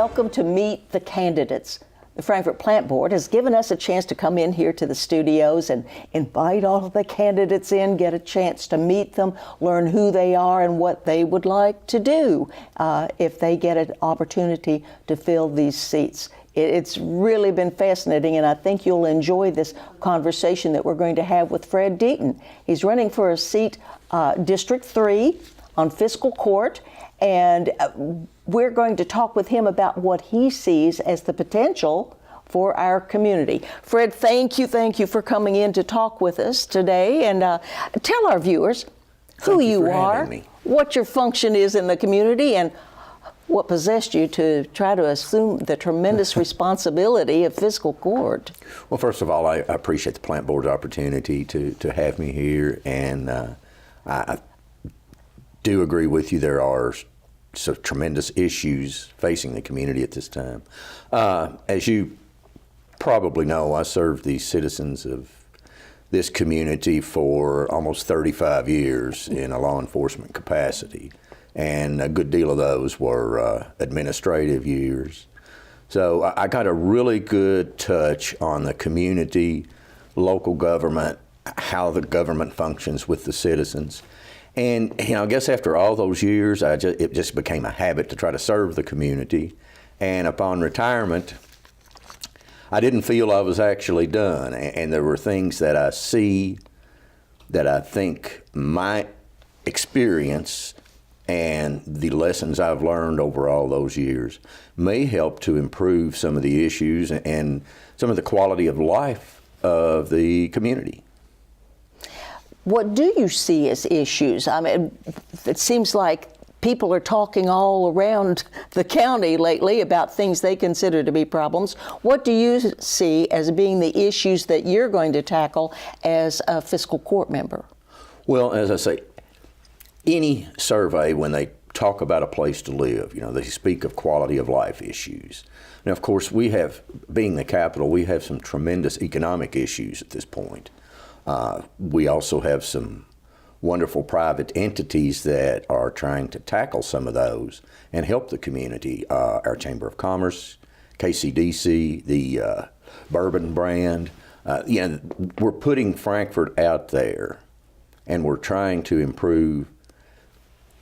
welcome to Meet the Candidates. The Frankfort Plant Board has given us a chance to come in here to the studios and invite all of the candidates in, get a chance to meet them, learn who they are and what they would like to do if they get an opportunity to fill these seats. It's really been fascinating, and I think you'll enjoy this conversation that we're going to have with Fred Deaton. He's running for a seat, District 3 on Fiscal Court, and we're going to talk with him about what he sees as the potential for our community. Fred, thank you for coming in to talk with us today, and tell our viewers who you are, what your function is in the community, and what possessed you to try to assume the tremendous responsibility of fiscal court. Well, first of all, I appreciate the Plant Board's opportunity to have me here, and I do agree with you. There are some tremendous issues facing the community at this time. As you probably know, I served the citizens of this community for almost 35 years in a law enforcement capacity, and a good deal of those were administrative years. So I got a really good touch on the community, local government, how the government functions with the citizens. And I guess after all those years, it just became a habit to try to serve the community. And upon retirement, I didn't feel I was actually done. And there were things that I see that I think my experience and the lessons I've learned over all those years may help to improve some of the issues and some of the quality of life of the community. What do you see as issues? I mean, it seems like people are talking all around the county lately about things they consider to be problems. What do you see as being the issues that you're going to tackle as a fiscal court member? Well, as I say, any survey, when they talk about a place to live, they speak of quality of life issues. Now, of course, we have, being the capital, we have some tremendous economic issues at this point. We also have some wonderful private entities that are trying to tackle some of those and help the community. Our Chamber of Commerce, KCDC, the bourbon brand. We're putting Frankfort out there, and we're trying to improve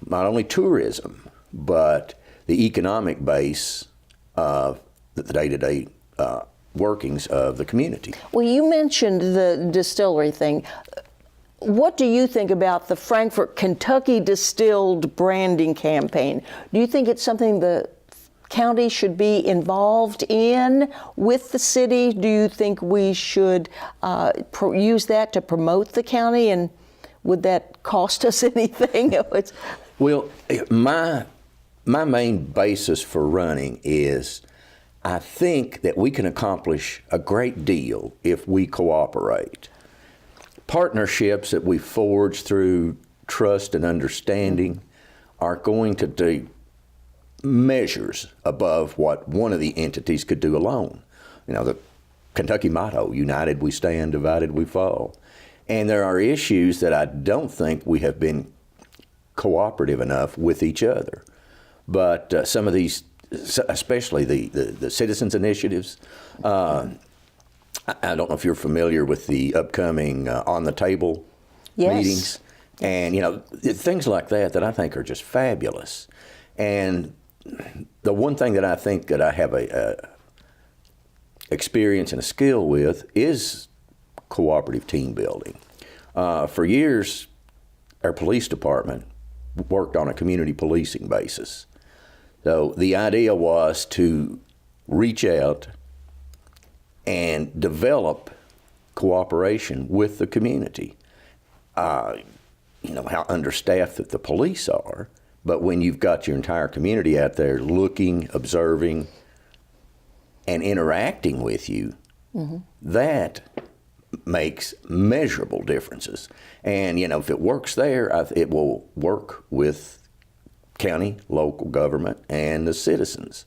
not only tourism, but the economic base of the day-to-day workings of the community. Well, you mentioned the distillery thing. What do you think about the Frankfort Kentucky Distilled branding campaign? Do you think it's something the county should be involved in with the city? Do you think we should use that to promote the county, and would that cost us anything? Well, my main basis for running is I think that we can accomplish a great deal if we cooperate. Partnerships that we forge through trust and understanding are going to do measures above what one of the entities could do alone. The Kentucky motto, united we stand, divided we fall. And there are issues that I don't think we have been cooperative enough with each other. But some of these, especially the citizens initiatives. I don't know if you're familiar with the upcoming On the Table meetings. And, things like that I think are just fabulous. And the one thing that I think that I have a experience and a skill with is cooperative team building. For years, our police department worked on a community policing basis. So the idea was to reach out and develop cooperation with the community. How understaffed that the police are, but when you've got your entire community out there looking, observing, and interacting with you, that makes measurable differences. And, if it works there, it will work with county, local government, and the citizens.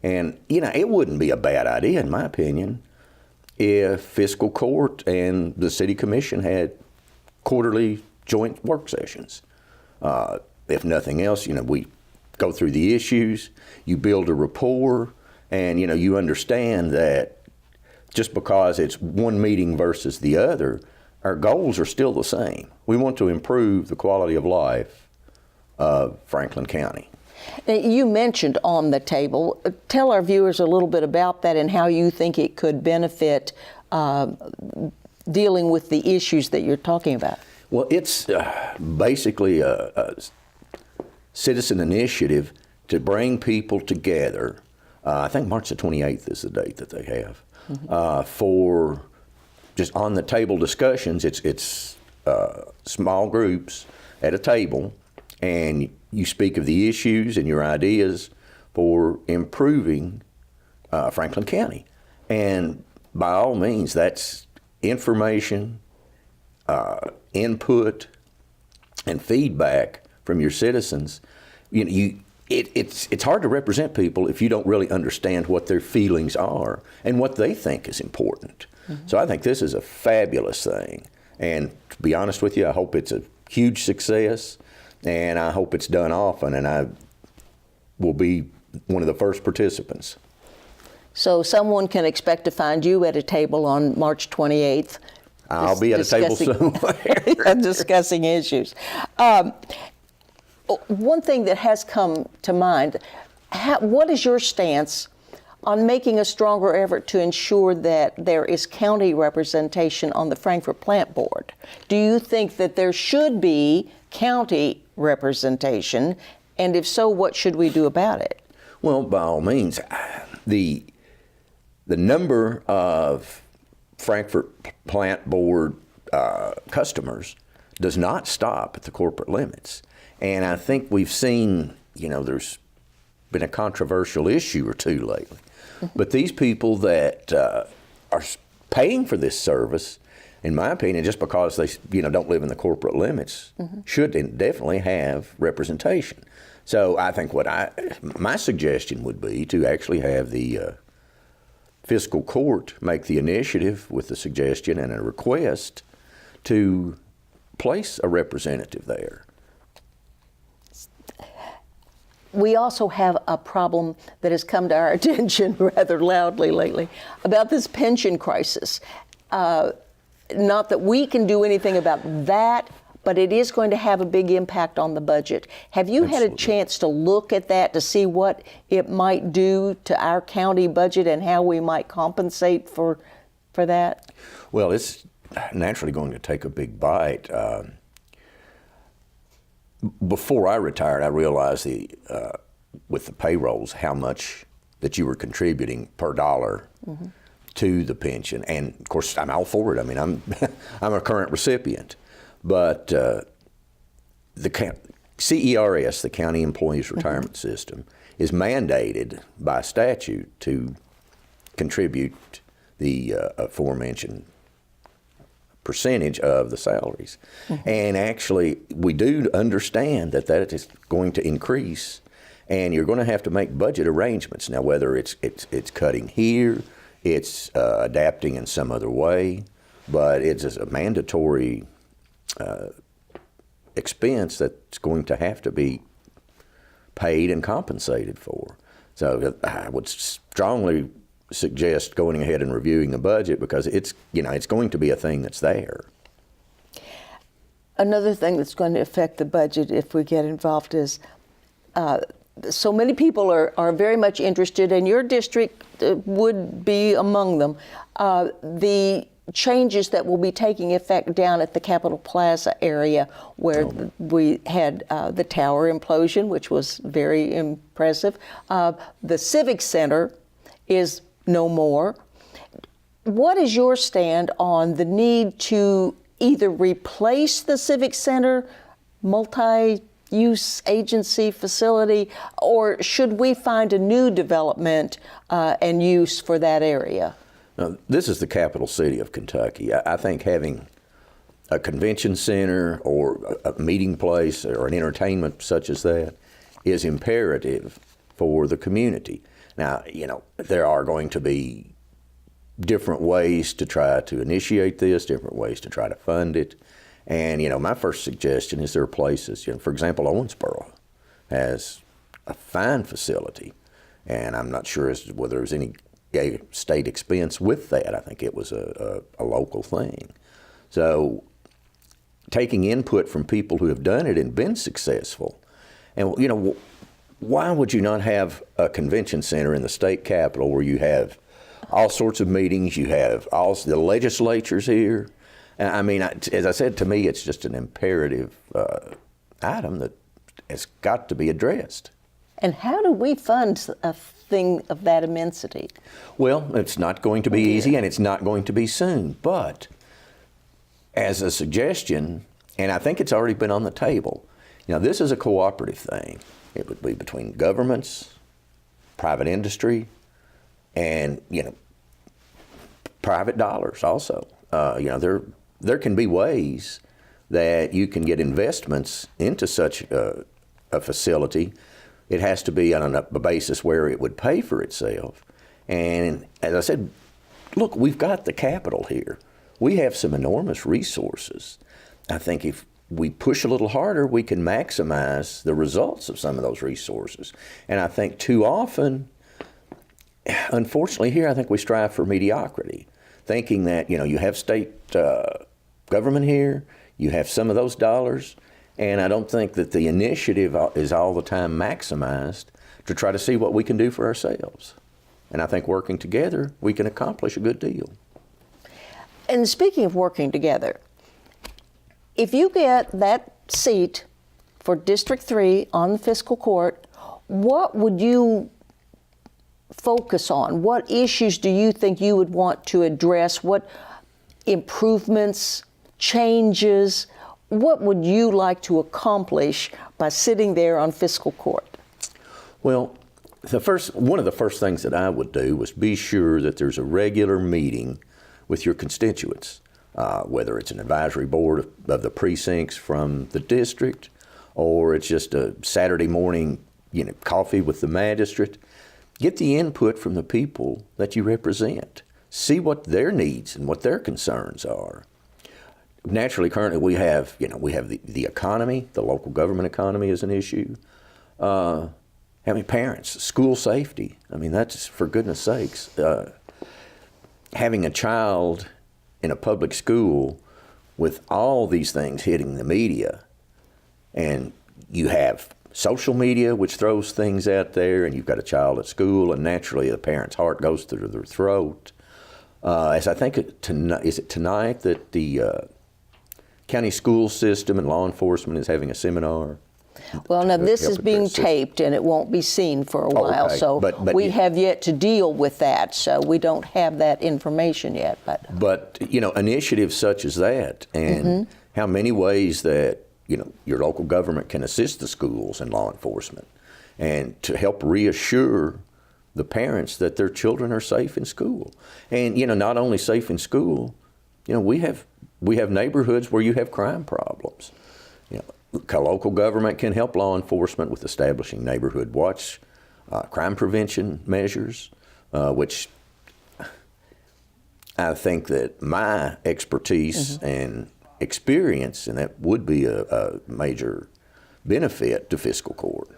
And, it wouldn't be a bad idea, in my opinion, if fiscal court and the city commission had quarterly joint work sessions. If nothing else, we go through the issues, you build a rapport, And, you understand that just because it's one meeting versus the other, our goals are still the same. We want to improve the quality of life of Franklin County. Now, you mentioned on the table. Tell our viewers a little bit about that and how you think it could benefit dealing with the issues that you're talking about. Well, it's basically a citizen initiative to bring people together. I think March the 28th is the date that they have for just on the table discussions. It's small groups at a table, and you speak of the issues and your ideas for improving Franklin County. And by all means, that's information, input, and feedback from your citizens. It's hard to represent people if you don't really understand what their feelings are and what they think is important. So I think this is a fabulous thing. And to be honest with you, I hope it's a huge success, and I hope it's done often, and I will be one of the first participants. So someone can expect to find you at a table on March 28th. I'll be at a table somewhere. Discussing issues. One thing that has come to mind, what is your stance on making a stronger effort to ensure that there is county representation on the Frankfort Plant Board? Do you think that there should be county representation? And if so, what should we do about it? Well, by all means, the number of Frankfort Plant Board customers does not stop at the corporate limits. And I think we've seen, there's been a controversial issue or two lately. But these people that are paying for this service, in my opinion, just because they don't live in the corporate limits, should definitely have representation. So I think my suggestion would be to actually have the fiscal court make the initiative with the suggestion and a request to place a representative there. We also have a problem that has come to our attention rather loudly lately about this pension crisis. Not that we can do anything about that, but it is going to have a big impact on the budget. Have you had a chance to look at that to see what it might do to our county budget and how we might compensate for that? Well, it's naturally going to take a big bite. Before I retired, I realized with the payrolls how much that you were contributing per dollar to the pension, and of course I'm all for it. I mean, I'm a current recipient, but the CERS, the County Employees Retirement System, is mandated by statute to contribute the aforementioned percentage of the salaries. And actually, we do understand that is going to increase, and you're going to have to make budget arrangements. Now, whether it's cutting here, it's adapting in some other way, but it's a mandatory expense that's going to have to be paid and compensated for. So I would strongly suggest going ahead and reviewing the budget, because it's going to be a thing that's there. Another thing that's going to affect the budget if we get involved is so many people are very much interested, and your district would be among them, the changes that will be taking effect down at the Capitol Plaza area, where we had the tower implosion, which was very impressive. The Civic Center is no more. What is your stand on the need to either replace the Civic Center, multi-use agency facility, or should we find a new development and use for that area? Now, this is the capital city of Kentucky. I think having a convention center or a meeting place or an entertainment such as that is imperative for the community. Now, there are going to be different ways to try to initiate this, different ways to try to fund it. And, my first suggestion is there are places, for example, Owensboro has a fine facility. And I'm not sure as to whether there was any state expense with that. I think it was a local thing. So taking input from people who have done it and been successful. And, you know, why would you not have a convention center in the state capitol where you have all sorts of meetings, you have all the legislatures here? I mean, as I said, to me, it's just an imperative item that has got to be addressed. And how do we fund a thing of that immensity? Well, it's not going to be easy, and it's not going to be soon. But as a suggestion, and I think it's already been on the table, now this is a cooperative thing. It would be between governments, private industry, and, you know, private dollars also. You know, there can be ways that you can get investments into such a facility. It has to be on a basis where it would pay for itself. And as I said, look, we've got the capital here. We have some enormous resources. I think if we push a little harder, we can maximize the results of some of those resources. And I think too often, unfortunately here, I think we strive for mediocrity, thinking that, you know, you have state government here, you have some of those dollars, and I don't think that the initiative is all the time maximized to try to see what we can do for ourselves. And I think working together, we can accomplish a good deal. And speaking of working together, if you get that seat for District 3 on the fiscal court, what would you focus on? What issues do you think you would want to address? What improvements, changes, what would you like to accomplish by sitting there on fiscal court? Well, one of the first things that I would do was be sure that there's a regular meeting with your constituents, whether it's an advisory board of the precincts from the district, or it's just a Saturday morning, you know, coffee with the magistrate. Get the input from the people that you represent. See what their needs and what their concerns are. Naturally, currently we have the economy, the local government economy is an issue. How many parents, school safety? I mean, that's, for goodness sakes, having a child in a public school with all these things hitting the media, and you have social media, which throws things out there, and you've got a child at school, and naturally the parent's heart goes through their throat. As I think, is it tonight that the county school system and law enforcement is having a seminar? Well, now this is being taped and it won't be seen for a while, okay. so but we have yet to deal with that, so we don't have that information yet. But you know, initiatives such as that, and how many ways that, you know, your local government can assist the schools and law enforcement, and to help reassure the parents that their children are safe in school. And, you know, not only safe in school, you know, we have neighborhoods where you have crime problems. You know, local government can help law enforcement with establishing neighborhood watch, crime prevention measures, which I think that my expertise and experience, and that would be a major benefit to fiscal court.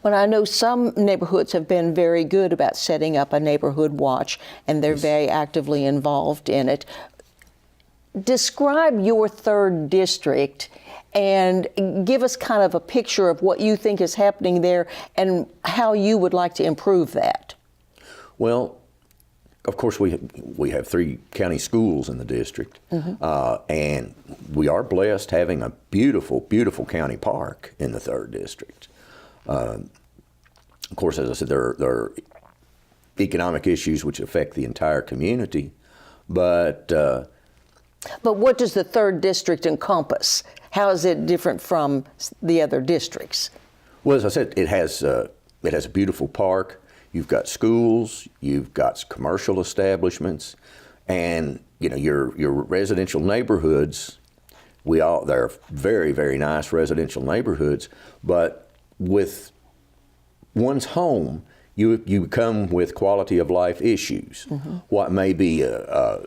Well, I know some neighborhoods have been very good about setting up a neighborhood watch, and they're very actively involved in it. Describe your third district and give us kind of a picture of what you think is happening there and how you would like to improve that. Well, of course, we have 3 county schools in the district, and we are blessed having a beautiful, beautiful county park in the 3rd district. Of course, as I said, there are economic issues which affect the entire community, but what does the 3rd district encompass? How is it different from the other districts? Well, as I said, it has a beautiful park. You've got schools, you've got commercial establishments, and you know your residential neighborhoods. They're very, very nice residential neighborhoods, but with one's home, you come with quality of life issues. What may be a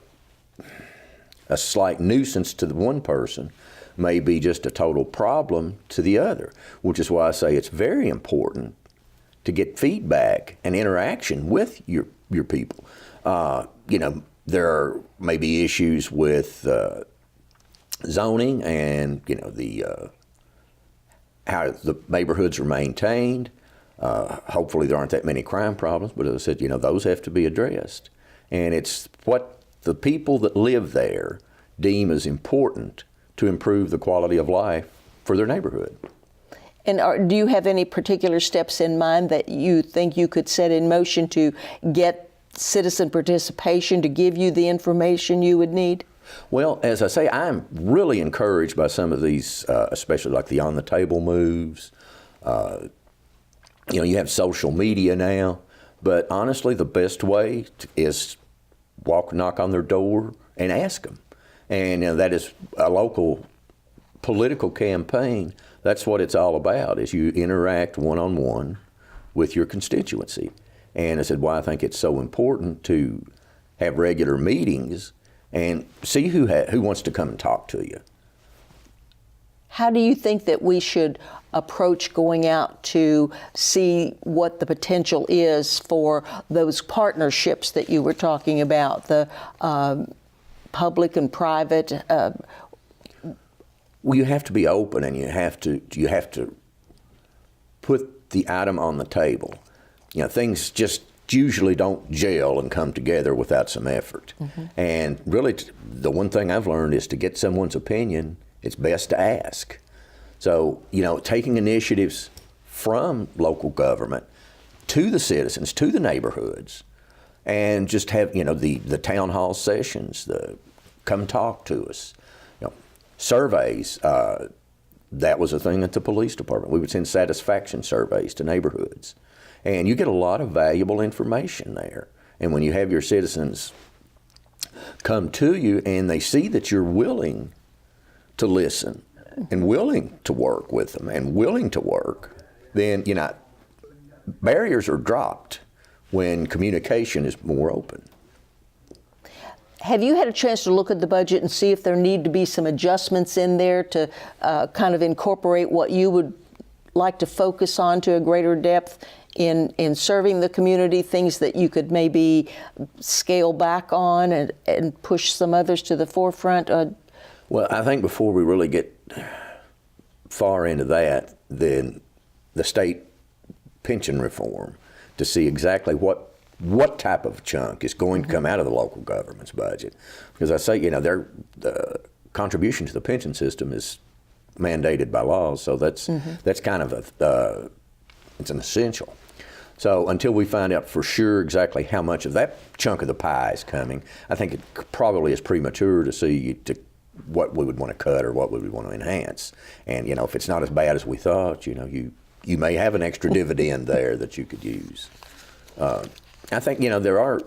slight nuisance to the one person may be just a total problem to the other, which is why I say it's very important to get feedback and interaction with your people. There are maybe issues with zoning and how the neighborhoods are maintained. Hopefully there aren't that many crime problems, but as I said, those have to be addressed. And it's what the people that live there deem as important to improve the quality of life for their neighborhood. And do you have any particular steps in mind that you think you could set in motion to get citizen participation to give you the information you would need? Well, as I say, I'm really encouraged by some of these, especially like the on-the-table moves. You have social media now, but honestly, the best way is knock on their door and ask them. And that is a local political campaign. That's what it's all about, is you interact one-on-one with your constituency. And I said, why I think it's so important to have regular meetings and see who wants to come and talk to you. How do you think that we should approach going out to see what the potential is for those partnerships that you were talking about, the public and private? Well, you have to be open, and you have to put the item on the table. Things just usually don't gel and come together without some effort. Mm-hmm. And really, the one thing I've learned is to get someone's opinion, it's best to ask. So, taking initiatives from local government to the citizens, to the neighborhoods, and just have, the town hall sessions, come talk to us. Surveys, that was a thing at the police department. We would send satisfaction surveys to neighborhoods. And you get a lot of valuable information there. And when you have your citizens come to you and they see that you're willing to listen and willing to work with them and willing to work, then, barriers are dropped when communication is more open. Have you had a chance to look at the budget and see if there need to be some adjustments in there to kind of incorporate what you would like to focus on to a greater depth in serving the community, things that you could maybe scale back on and push some others to the forefront? Well, I think before we really get far into that, then the state pension reform, to see exactly what type of chunk is going to come out of the local government's budget. Because I say, the contribution to the pension system is mandated by law, so that's kind of it's an essential. So until we find out for sure exactly how much of that chunk of the pie is coming, I think it probably is premature to see what we would want to cut or what we would want to enhance. And if it's not as bad as we thought, you may have an extra dividend there that you could use. I think there are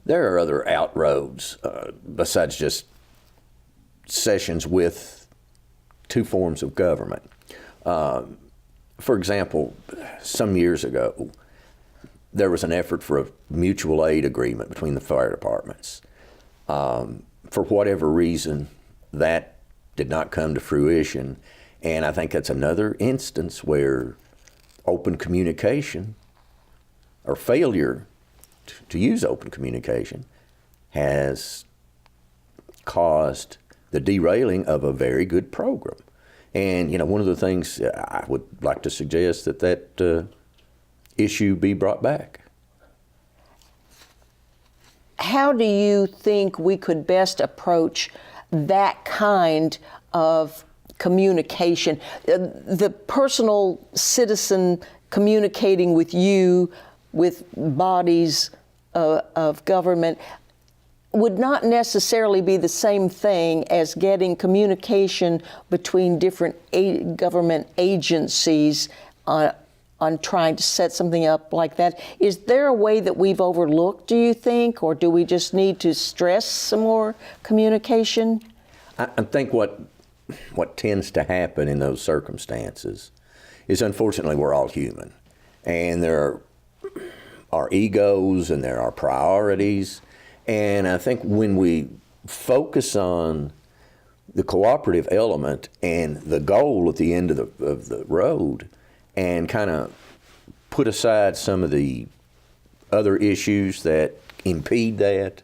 other outroads besides just sessions with two forms of government. For example, some years ago, there was an effort for a mutual aid agreement between the fire departments. For whatever reason, that did not come to fruition, and I think that's another instance where open communication or failure to use open communication has caused the derailing of a very good program. And, one of the things I would like to suggest that issue be brought back. How do you think we could best approach that kind of communication? The personal citizen communicating with you, with bodies of government, would not necessarily be the same thing as getting communication between different government agencies on trying to set something up like that. Is there a way that we've overlooked, do you think, or do we just need to stress some more communication? I think what tends to happen in those circumstances is, unfortunately, we're all human. And there are egos and there are priorities. And I think when we focus on the cooperative element and the goal at the end of the road, and kind of put aside some of the other issues that impede that,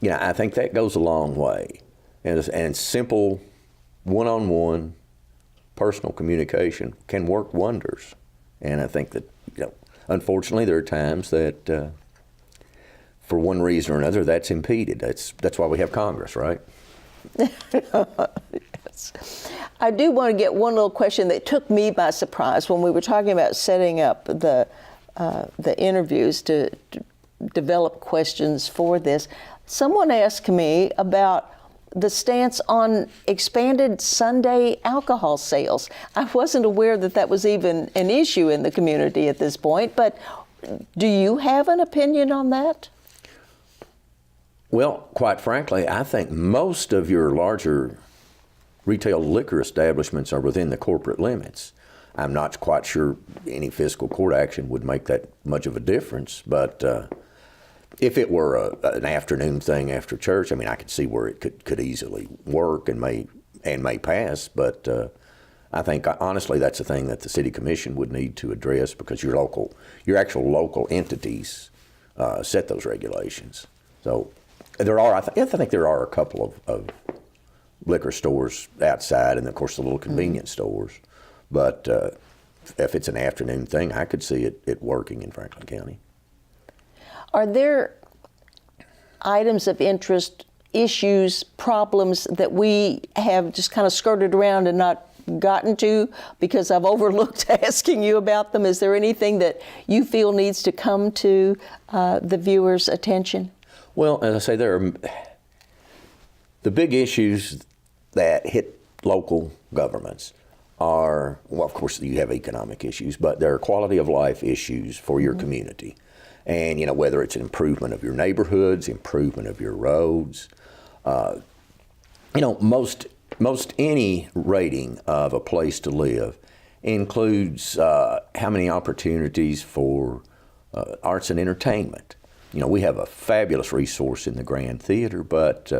I think that goes a long way. And simple one-on-one personal communication can work wonders. And I think that, unfortunately, there are times that, for one reason or another, that's impeded. That's why we have Congress, right? Yes. I do want to get one little question that took me by surprise when we were talking about setting up the interviews to develop questions for this. Someone asked me about the stance on expanded Sunday alcohol sales. I wasn't aware that that was even an issue in the community at this point, but do you have an opinion on that? Well, quite frankly, I think most of your larger retail liquor establishments are within the corporate limits. I'm not quite sure any fiscal court action would make that much of a difference, but if it were an afternoon thing after church, I could see where it could easily work and may pass. But I think honestly that's a thing that the city commission would need to address, because your actual local entities set those regulations. So there are, I think there are a couple of liquor stores outside, and of course the little convenience stores. But if it's an afternoon thing, I could see it working in Franklin County. Are there items of interest, issues, problems that we have just kind of skirted around and not gotten to because I've overlooked asking you about them? Is there anything that you feel needs to come to the viewer's attention? Well, as I say, there are the big issues that hit local governments are, well, of course, you have economic issues, but there are quality of life issues for your community. And, whether it's an improvement of your neighborhoods, improvement of your roads, most any rating of a place to live includes how many opportunities for arts and entertainment. We have a fabulous resource in the Grand Theater, but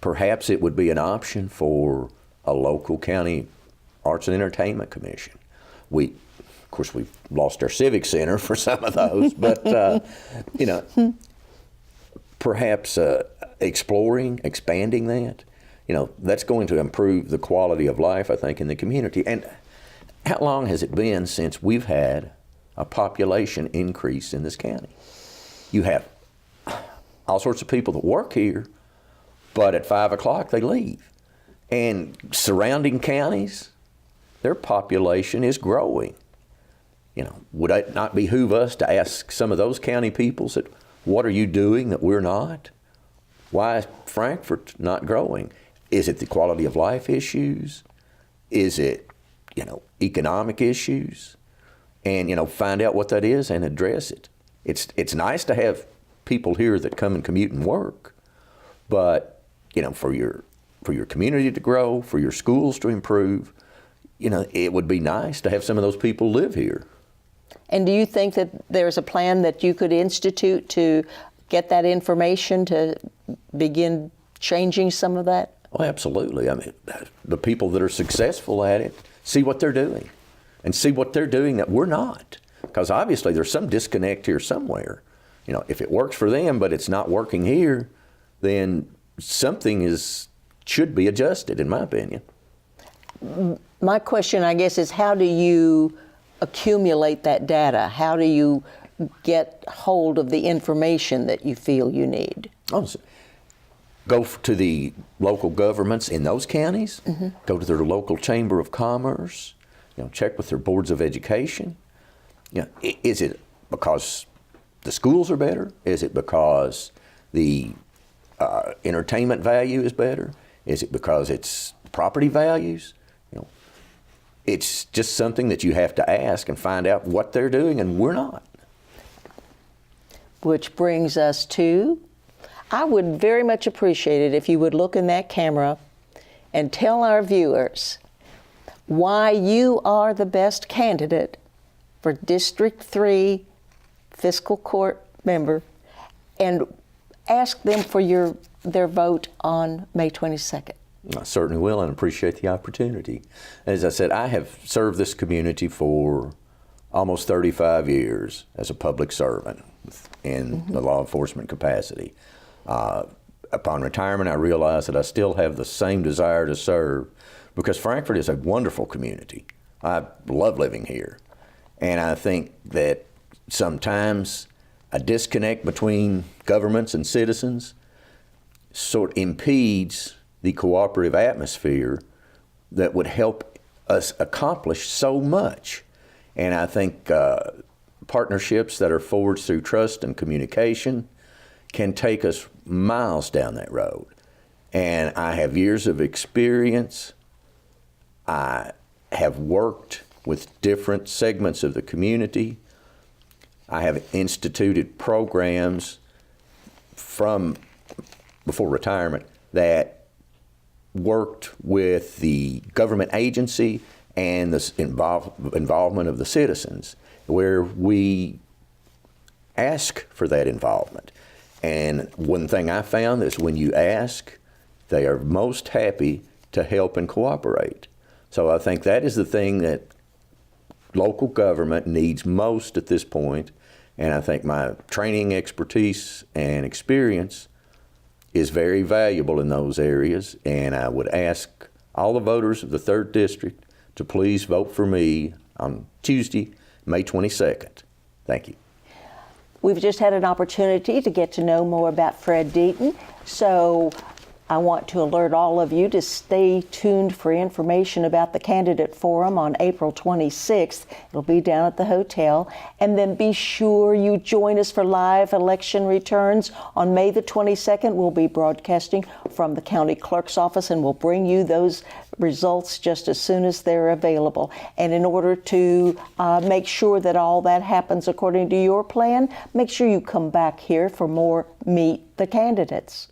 perhaps it would be an option for a local county Arts and Entertainment Commission. Of course, we've lost our Civic Center for some of those, but, perhaps expanding that, that's going to improve the quality of life, I think, in the community. And how long has it been since we've had a population increase in this county? You have all sorts of people that work here, but at 5 o'clock they leave. And surrounding counties, their population is growing. Would it not behoove us to ask some of those county peoples that, what are you doing that we're not? Why is Frankfort not growing? Is it the quality of life issues? Is it, economic issues? And, find out what that is and address it. It's nice to have people here that come and commute and work, but, for your community to grow, for your schools to improve, it would be nice to have some of those people live here. And do you think that there's a plan that you could institute to get that information to begin changing some of that? Well, absolutely. The people that are successful at it see what they're doing and see what they're doing that we're not. Because obviously there's some disconnect here somewhere. If it works for them but it's not working here, then something should be adjusted, in my opinion. My question, I guess, is how do you accumulate that data? How do you get hold of the information that you feel you need? Go to the local governments in those counties, go to their local chamber of commerce, check with their boards of education. Is it because the schools are better? Is it because the entertainment value is better? Is it because it's property values? It's just something that you have to ask and find out what they're doing, and we're not. Which brings us to, I would very much appreciate it if you would look in that camera and tell our viewers why you are the best candidate for District 3 Fiscal Court member, and ask them for their vote on May 22nd. I certainly will, and appreciate the opportunity. As I said, I have served this community for almost 35 years as a public servant in the law enforcement capacity. Upon retirement, I realized that I still have the same desire to serve because Frankfort is a wonderful community. I love living here. And I think that sometimes a disconnect between governments and citizens sort of impedes the cooperative atmosphere that would help us accomplish so much. And I think partnerships that are forged through trust and communication can take us miles down that road. And I have years of experience. I have worked with different segments of the community. I have instituted programs from before retirement that worked with the government agency and the involvement of the citizens, where we ask for that involvement. And one thing I found is when you ask, they are most happy to help and cooperate. So I think that is the thing that local government needs most at this point. And I think my training, expertise, and experience is very valuable in those areas. And I would ask all the voters of the 3rd District to please vote for me on Tuesday, May 22nd. Thank you. We've just had an opportunity to get to know more about Fred Deaton, so I want to alert all of you to stay tuned for information about the candidate forum on April 26th. It'll be down at the hotel. And then be sure you join us for live election returns. On May the 22nd, we'll be broadcasting from the county clerk's office, and we'll bring you those results just as soon as they're available. And in order to make sure that all that happens according to your plan, make sure you come back here for more Meet the Candidates.